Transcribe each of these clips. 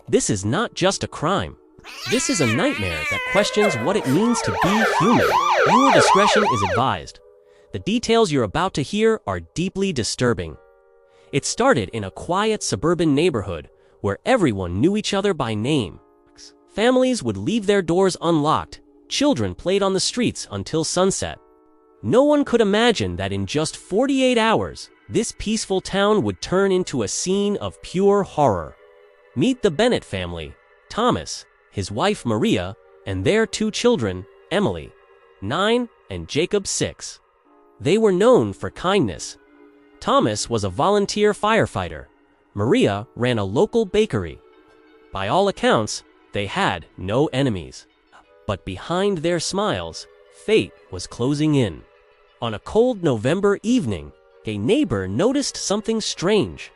This is not just a crime. This is a nightmare that questions what it means to be human. Viewer discretion is advised. The details you're about to hear are deeply disturbing. It started in a quiet suburban neighborhood where everyone knew each other by name. Families would leave their doors unlocked. Children played on the streets until sunset. No one could imagine that in just 48 hours, this peaceful town would turn into a scene of pure horror. Meet the Bennett family: Thomas, his wife Maria, and their two children, Emily, 9, and Jacob, 6. They were known for kindness. Thomas was a volunteer firefighter. Maria ran a local bakery. By all accounts, they had no enemies. But behind their smiles, fate was closing in. On a cold November evening, a neighbor noticed something strange.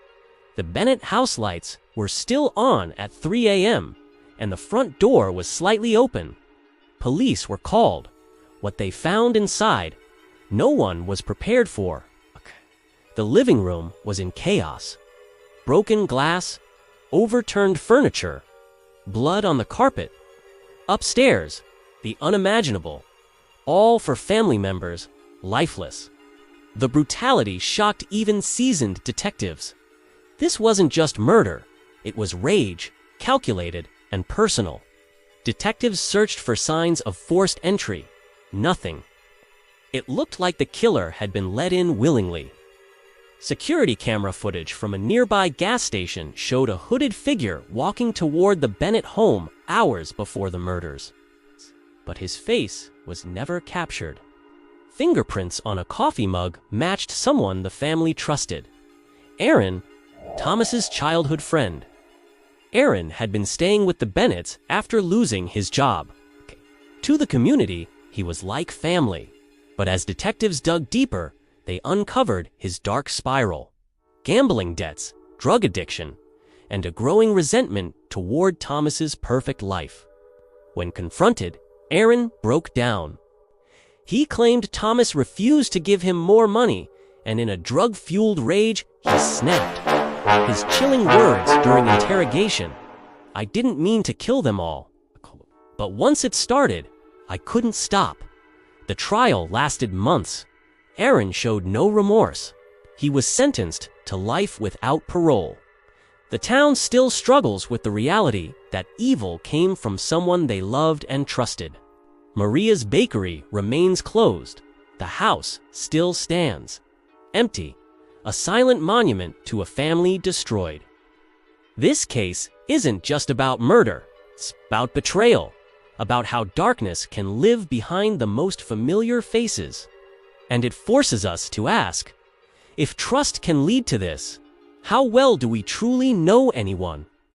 The Bennett house lights were still on at 3 a.m., and the front door was slightly open. Police were called. What they found inside, no one was prepared for. The living room was in chaos. Broken glass, overturned furniture, blood on the carpet. Upstairs, the unimaginable, all for family members, lifeless. The brutality shocked even seasoned detectives. This wasn't just murder, it was rage, calculated and personal. Detectives searched for signs of forced entry. Nothing. It looked like the killer had been let in willingly. Security camera footage from a nearby gas station showed a hooded figure walking toward the Bennett home hours before the murders. But his face was never captured. Fingerprints on a coffee mug matched someone the family trusted: Aaron, Thomas's childhood friend. Aaron had been staying with the Bennetts after losing his job. To the community, he was like family. But as detectives dug deeper, they uncovered his dark spiral: gambling debts, drug addiction, and a growing resentment toward Thomas's perfect life. When confronted, Aaron broke down. He claimed Thomas refused to give him more money, and in a drug-fueled rage, he snapped. His chilling words during interrogation: "I didn't mean to kill them all. But once it started, I couldn't stop." The trial lasted months. Aaron showed no remorse. He was sentenced to life without parole. The town still struggles with the reality that evil came from someone they loved and trusted. Maria's bakery remains closed. The house still stands, empty, a silent monument to a family destroyed. This case isn't just about murder. It's about betrayal, about how darkness can live behind the most familiar faces. And it forces us to ask, if trust can lead to this, how well do we truly know anyone